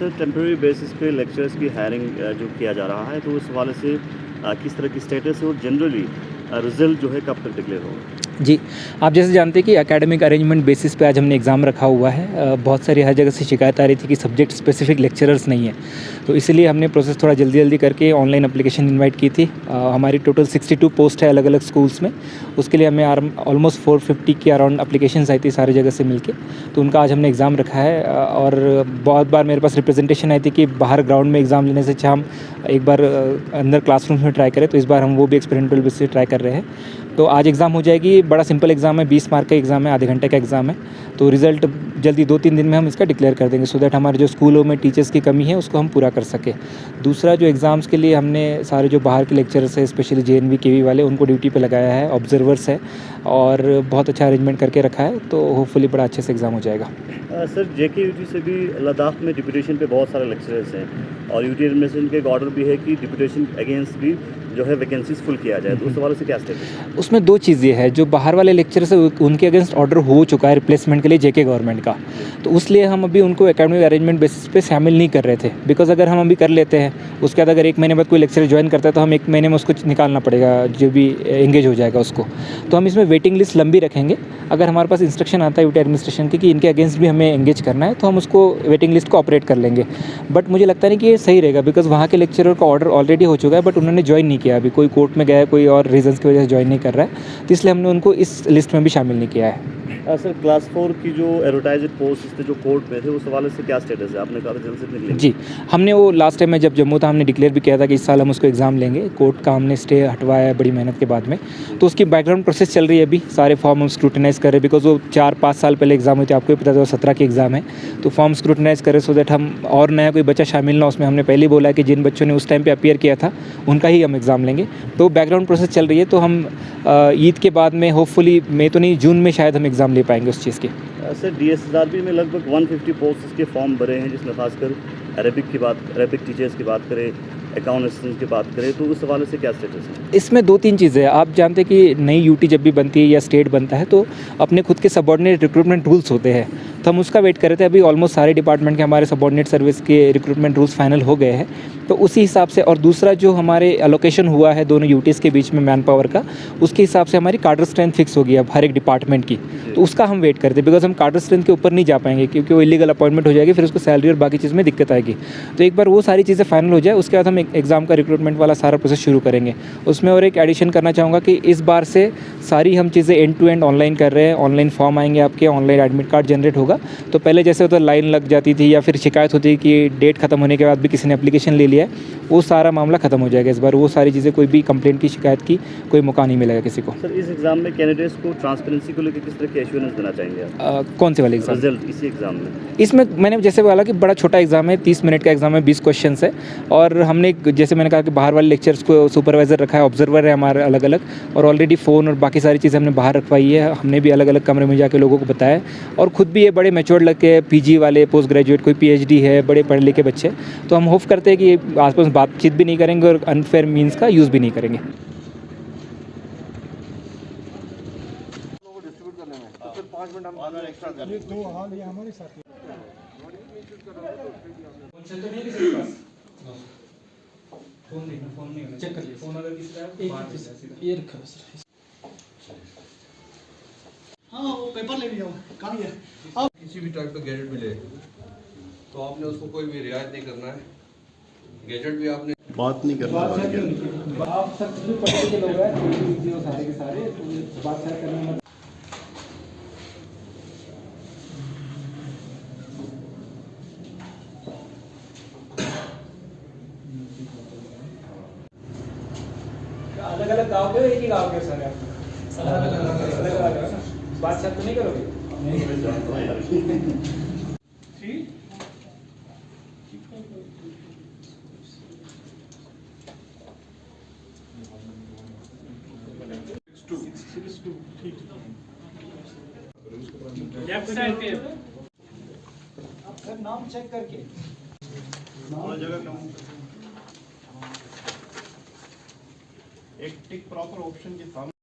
Sir temporary basis पे lecturers की hiring जो किया जा रहा है, तो उस हवाले से किस तरह की स्टेटस है और जनरली रिज़ल्ट जो है कब तक डिक्लेयर होगा? जी, आप जैसे जानते हैं कि एकेडमिक अरेंजमेंट बेसिस पे आज हमने एग्ज़ाम रखा हुआ है। बहुत सारी हर जगह से शिकायत आ रही थी कि सब्जेक्ट स्पेसिफिक लेक्चरर्स नहीं हैं। तो इसीलिए हमने प्रोसेस थोड़ा जल्दी-जल्दी करके ऑनलाइन एप्लीकेशन इनवाइट की थी। हमारी टोटल 62 पोस्ट है अलग-अलग स्कूल्स में। उसके लिए हमें ऑलमोस्ट 450 के अराउंड एप्लीकेशंस आई थी सारी जगह से मिलके। तो उनका आज हमने एग्ज़ाम रखा है और बहुत बार मेरे पास रिप्रेजेंटेशन आई थी कि बाहर ग्राउंड में एग्ज़ाम लेने से अच्छा हम एक बार अंदर क्लासरूम्स में ट्राई करें। तो इस बार हम वो भी एक्सपेरिमेंटल बेसिस से ट्राई कर रहे हैं। तो आज एग्ज़ाम हो जाएगी। बड़ा सिंपल एग्ज़ाम है, 20 मार्क का एग्ज़ाम है, आधे घंटे का एग्ज़ाम है। तो रिज़ल्ट जल्दी 2-3 दिन में हम इसका डिक्लेयर कर देंगे सो दैट हमारे जो स्कूलों में टीचर्स की कमी है उसको हम पूरा कर सकें। दूसरा जो एग्ज़ाम्स के लिए हमने सारे जो बाहर के लेक्चरर्स हैं स्पेशली जेएनवी केवी वाले उनको ड्यूटी पे लगाया है, ऑब्जर्वर्स है और बहुत अच्छा अरेंजमेंट करके रखा है। तो होपफुली बड़ा अच्छे से एग्ज़ाम हो जाएगा। सर जेकेयूटी से भी लद्दाख में डिप्यूटेशन पे बहुत सारे लेक्चरर्स हैं और यूटी एडमिनिस्ट्रेशन का एक ऑर्डर भी है कि डिप्यूटेशन अगेंस्ट भी जो है वैकेंसीज फुल किया जाए, तो उस हवाले से क्या स्टेटस है? उसमें 2 चीज़ें हैं, जो बाहर वाले लेक्चरर्स हैं उनके अगेंस्ट ऑर्डर हो चुका है रिप्लेसमेंट के लिए जेके गवर्नमेंट का। तो उसलिए हम अभी उनको एकेडमिक अरेंजमेंट बेसिस पे शामिल नहीं कर रहे थे। बिकॉज़ अगर हम अभी कर लेते हैं, उसके बाद अगर 1 महीने बाद कोई लेक्चरर जॉइन करता है तो हम 1 महीने में उसको निकालना पड़ेगा, जो भी एंगेज हो जाएगा उसको। तो हम इसमें वेटिंग लिस्ट लंबी रखेंगे। अगर हमारे पास इंस्ट्रक्शन आता है यूटी एडमिनिस्ट्रेशन की कि इनके अगेंस्ट भी हमें एंगेज करना है, तो हम उसको वेटिंग लिस्ट को ऑपरेट कर लेंगे। बट मुझे लगता नहीं कि ये सही रहेगा बिकॉज़ वहाँ के लेक्चरर का ऑर्डर ऑलरेडी हो चुका है बट उन्होंने जॉइन नहीं किया अभी। कोई कोर्ट में गया है, कोई और रीज़न्स की वजह से जॉइन नहीं कर रहा है। तो इसलिए हमने उनको इस लिस्ट में भी शामिल नहीं किया है। सर क्लास 4 की जो एडवर्टाइज्ड पोस्ट थे जो कोर्ट में थे, उस हवाले से क्या स्टेटस है? आपने कहा था जल्द से निकलेंगे। जी, हमने वो लास्ट टाइम में जब जम्मू था हमने डिक्लेयर भी किया था कि इस साल हम उसको एग्ज़ाम लेंगे। कोर्ट का हमने स्टे हटवाया है बड़ी मेहनत के बाद में। तो उसकी बैकग्राउंड प्रोसेस चल रही है अभी। सारे फॉर्म हम स्क्रूटिनाइज़ कर रहे हैं बिकॉज़ वो 4-5 साल पहले एग्ज़ाम हुई थी, आपको भी पता था 17 की एग्ज़ाम है। तो फॉर्म स्क्रूटिनाइज़ करें सो दैट हम और नया कोई बच्चा शामिल ना हो उसमें। हमने पहले ही बोला है कि जिन बच्चों ने उस टाइम पे अपीयर किया था, उनका ही हम एग्ज़ाम लेंगे। तो बैकग्राउंड प्रोसेस चल रही है तो हम ईद के बाद में होपफुली मई तो नहीं, जून में शायद हम एग्ज़ाम ले पाएँगे उस चीज़ के। सर डीएसएसआरबी में लगभग 150 पोस्ट के फॉर्म भरे हैं, जिसमें खासकर अरेबिक टीचर्स की बात करें, अकाउंट असिस्टेंट की बात करें, तो उस हवाले से क्या स्टेटस है? इसमें 2-3 चीज़ें हैं। आप जानते हैं कि नई यूटी जब भी बनती है या स्टेट बनता है तो अपने खुद के सबऑर्डिनेट रिक्रूटमेंट रूल्स होते हैं। तो हम उसका वेट कर रहे थे। अभी ऑलमोस्ट सारे डिपार्टमेंट के हमारे सबऑर्डिनेट सर्विस के रिक्रूटमेंट रूल्स फाइनल हो गए हैं। तो उसी हिसाब से और दूसरा जो हमारे एलोकेशन हुआ है दोनों यूटीज़ के बीच में मैन पावर का, उसके हिसाब से हमारी कार्डर स्ट्रेंथ फिक्स होगी अब हर एक डिपार्टमेंट की। तो उसका हम वेट करते हैं बिकॉज़ हम कार्डर स्ट्रेंथ के ऊपर नहीं जा पाएँगे क्योंकि वो इलीगल अपॉइंटमेंट हो जाएगी, फिर उसको सैलरी और बाकी चीज़ में दिक्कत आएगी। तो एक बार वो सारी चीज़ें फाइनल हो जाए उसके बाद हम एग्ज़ाम का रिक्रूटमेंट वाला सारा प्रोसेस शुरू करेंगे। उसमें और एक एडिशन करना चाहूँगा कि इस बार से सारी हम चीज़ें एंड टू एंड ऑनलाइन कर रहे हैं। ऑनलाइन फॉर्म आएँगे आपके, ऑनलाइन एडमिट कार्ड जनरेट होगा। तो पहले जैसे होता लाइन लग जाती थी या फिर शिकायत होती है कि डेट खत्म होने के बाद भी किसी ने एप्लीकेशन ले लिया है, वो सारा मामला खत्म हो जाएगा इस बार। वो सारी चीज़ें, कोई भी कंप्लेंट की, शिकायत की कोई मौका नहीं मिलेगा किसी को। सर इस एग्ज़ाम में कैंडिडेट्स को ट्रांसपेरेंसी को लेकर किस तरह की एश्योरेंस देना चाहेंगे आप? कौन से वाले एग्ज़ाम? रिजल्ट इसी एग्ज़ाम में? इसमें मैंने जैसे बोला कि बड़ा छोटा एग्ज़ाम है, 30 मिनट का एग्ज़ाम है, 20 क्वेश्चंस है और हमने जैसे मैंने कहा कि बाहर वाले लेक्चर्स को सुपरवाइज़र रखा है, ऑब्जर्वर है हमारे अलग-अलग और ऑलरेडी फ़ोन और बाकी सारी चीज़ें हमने बाहर रखवाई है। हमने भी अलग-अलग कमरे में जाके लोगों को बताया और खुद भी ये बड़े मैच्योर्ड लग के पीजी वाले, पोस्ट ग्रेजुएट, कोई पीएचडी है, बड़े पढ़े लिखे बच्चे। तो हम होप करते हैं कि आस-पास बातचीत भी नहीं करेंगे और अनफेयर मीन्स का यूज़ भी नहीं करेंगे। हाँ वो पेपर ले जाओ, कहाँ है? किसी भी टाइप का गैजेट मिले तो आपने उसको कोई भी रियायत नहीं करना है। गैजेट भी आपने बात नहीं करना आप सब जो पढ़े के लोग हैं सारे के सारे तो बात करने में अलग-अलग गांव के, एक ही गांव के सारे आप? अलग-अलग बात तो नहीं करोगे? ठीक। लेफ्ट साइड पे नाम चेक करके एक टिक प्रॉपर ऑप्शन के सामने